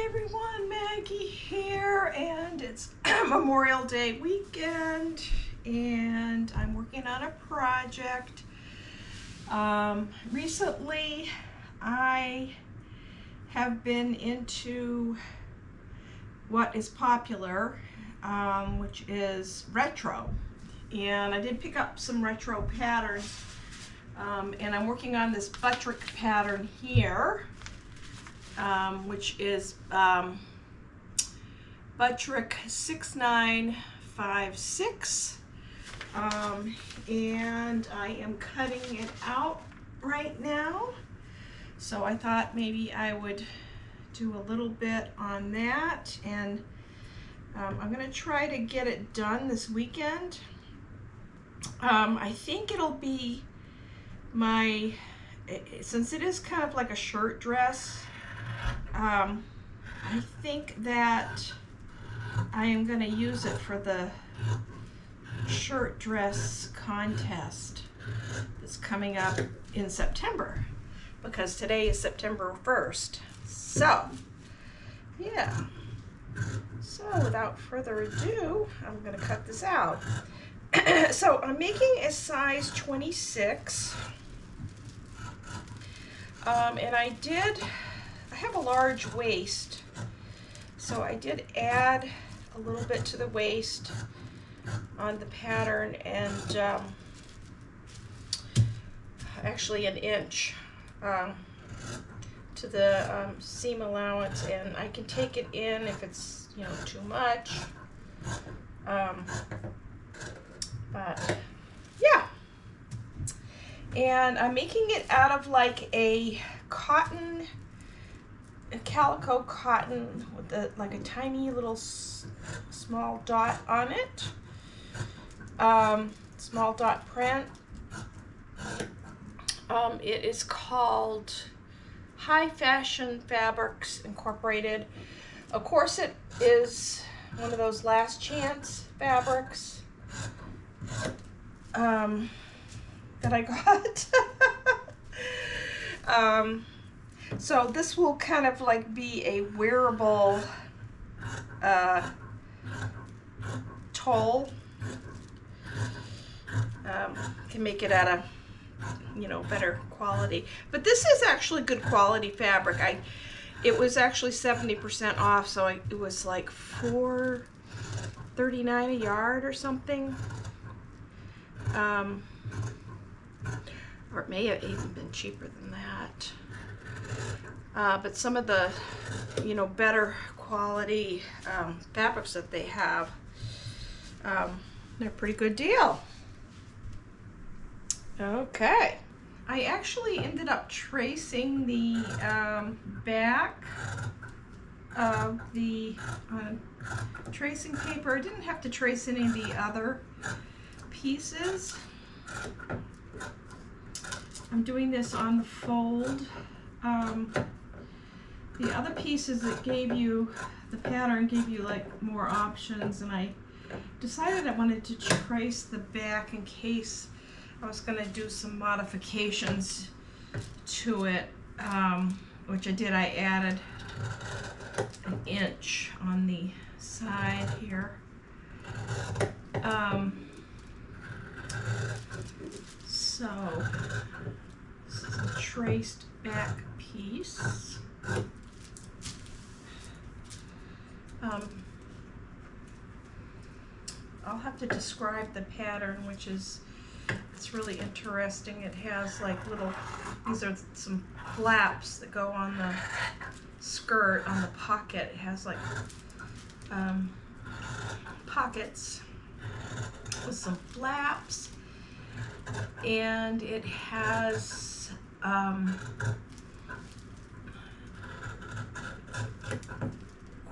Everyone, Maggie here, and it's Memorial Day weekend, and I'm working on a project. Recently, I have been into what is popular, which is retro, and I did pick up some retro patterns, and I'm working on this Butterick pattern here. Which is Butterick 6956, and I am cutting it out right now, so I thought maybe I would do a little bit on that, and I'm going to try to get it done this weekend. I think it'll be since it is kind of like a shirt dress, I think that I am going to use it for the shirt dress contest that's coming up in September, because today is September 1st. So, yeah. So without further ado, I'm going to cut this out. So I'm making a size 26. And I have a large waist, so I did add a little bit to the waist on the pattern, and actually an inch to the seam allowance, and I can take it in if it's too much, but yeah. And I'm making it out of like a calico cotton with like a tiny little small dot on it, small dot print. It is called High Fashion Fabrics Incorporated. Of course, it is one of those last chance fabrics that I got. So this will kind of like be a wearable tool. Can make it at a better quality, but this is actually good quality fabric. It was actually 70% off, so it was like $4.39 a yard or something. Or it may have even been cheaper than that. But some of the, better quality fabrics that they have, they're a pretty good deal. Okay. I actually ended up tracing the back of the tracing paper. I didn't have to trace any of the other pieces. I'm doing this on the fold. The other pieces that the pattern gave you like more options, and I decided I wanted to trace the back in case I was going to do some modifications to it, which I did. I added an inch on the side here. So this is a traced back piece. I'll have to describe the pattern, which it's really interesting. It has like these are some flaps that go on the skirt, on the pocket. It has like pockets with some flaps, and it has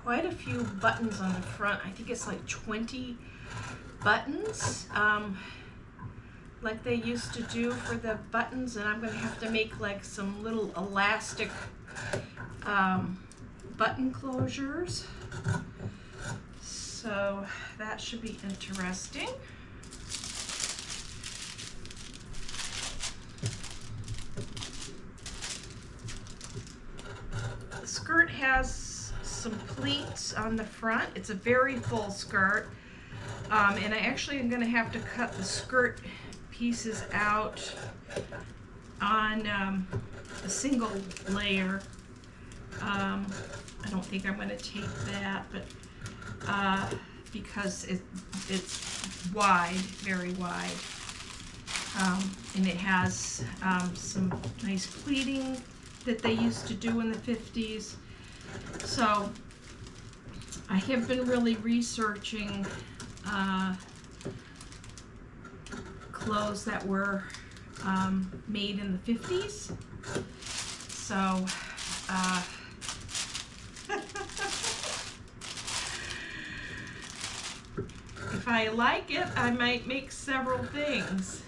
quite a few buttons on the front. I think it's like 20 buttons, like they used to do for the buttons, and I'm going to have to make like some little elastic button closures. So that should be interesting. The skirt has some pleats on the front. It's a very full skirt. And I actually am going to have to cut the skirt pieces out on a single layer. I don't think I'm going to tape that, but because it's wide, very wide. And it has some nice pleating that they used to do in the 50s. So I have been really researching clothes that were made in the 50s. So if I like it, I might make several things.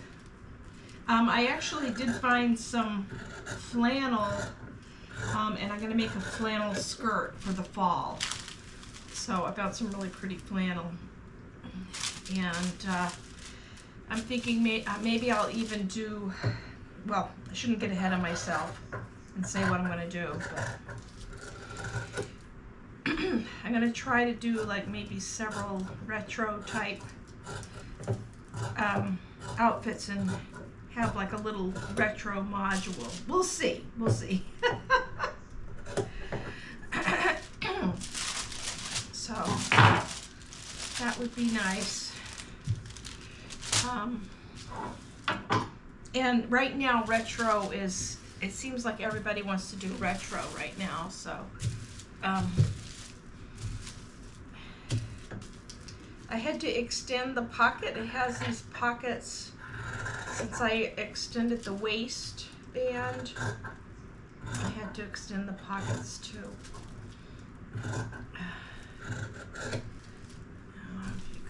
I actually did find some flannel, and I'm going to make a flannel skirt for the fall. So I found some really pretty flannel, and I'm thinking maybe I'll even do, well, I shouldn't get ahead of myself and say what I'm going to do, but I'm going to try to do like maybe several retro type outfits and have like a little retro module. We'll see. We'll see. So that would be nice. And right now retro is, it seems like everybody wants to do retro right now. So I had to extend the pocket. It has these pockets. Since I extended the waistband, I had to extend the pockets too. You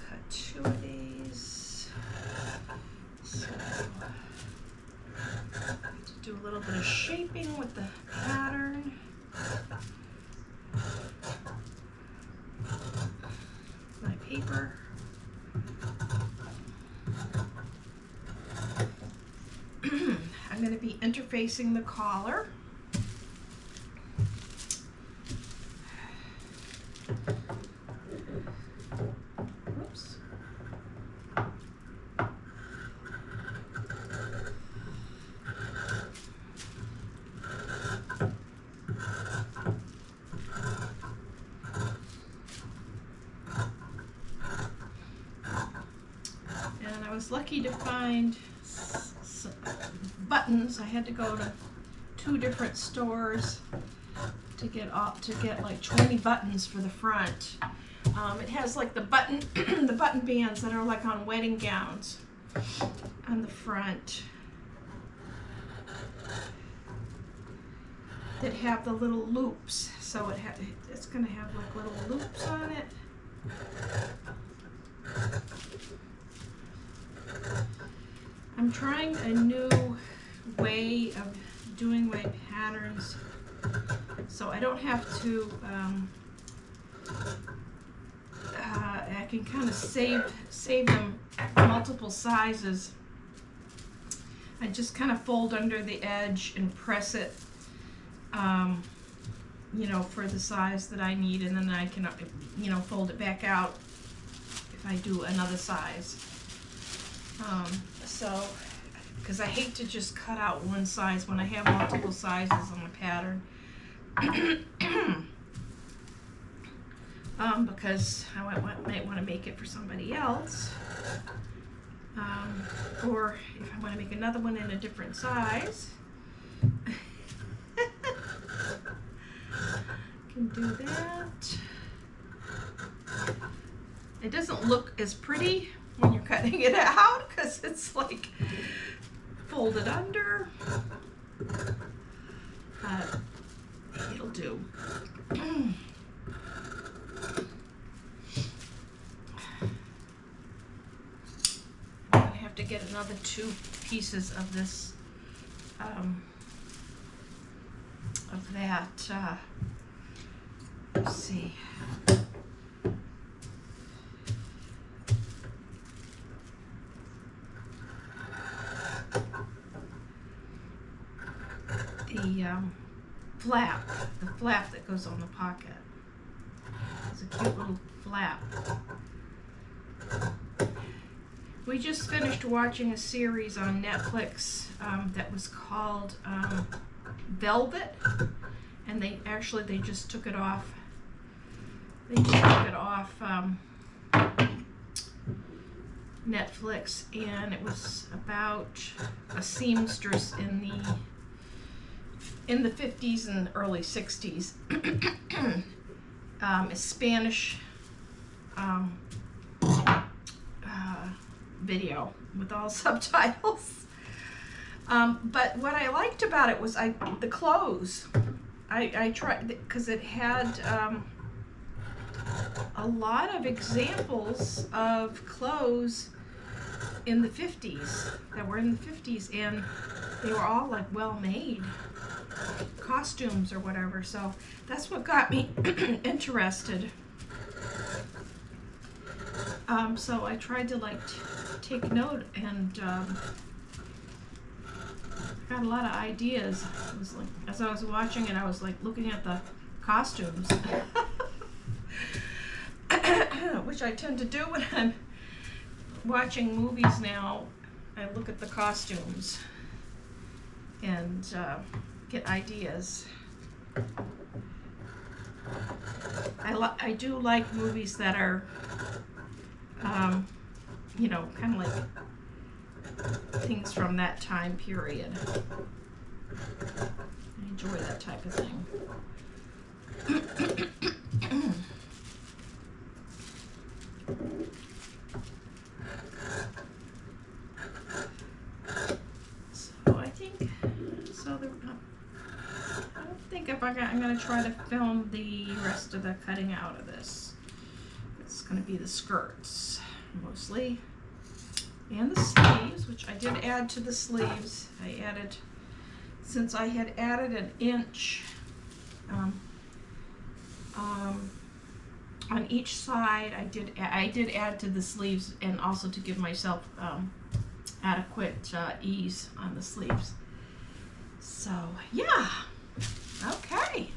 cut 2 of these. So I have to do a little bit of shaping with the pattern. My paper. I'm going to be interfacing the collar. Oops. And I was lucky to find buttons. I had to go to 2 different stores to get like 20 buttons for the front. It has like the button the button bands that are like on wedding gowns on the front that have the little loops. So it's going to have like little loops on it. I'm trying a new way of doing my patterns, so I don't have to, I can kind of save them multiple sizes. I just kind of fold under the edge and press it, you know, for the size that I need, and then I can, you know, fold it back out if I do another size. So, because I hate to just cut out one size when I have multiple sizes on the pattern. Because I might want to make it for somebody else. Or if I want to make another one in a different size. Can do that. It doesn't look as pretty when you're cutting it out because it's like folded under. It'll do. I'm gonna have to get another 2 pieces of this, of that. Let's see. The flap that goes on the pocket. It's a cute little flap. We just finished watching a series on Netflix that was called Velvet, and they just took it off. They just took it off Netflix, and it was about a seamstress in the 50s and early 60s. A Spanish video with all subtitles. But what I liked about it was the clothes. I tried because it had a lot of examples of clothes in the 50s that were in the 50s, and they were all like well made costumes or whatever. So that's what got me interested. So I tried to like take note, and got a lot of ideas. It was like, as I was watching it, I was like looking at the costumes, which I tend to do when I'm watching movies now. I look at the costumes and get ideas. I do like movies that are, you know, kind of like things from that time period. I enjoy that type of thing. So I think, I don't think I'm going to try to film the rest of the cutting out of this. It's going to be the skirts mostly, and the sleeves, which I did add to the sleeves. I added, since I had added an inch on each side, I did add to the sleeves, and also to give myself adequate ease on the sleeves. So yeah, okay.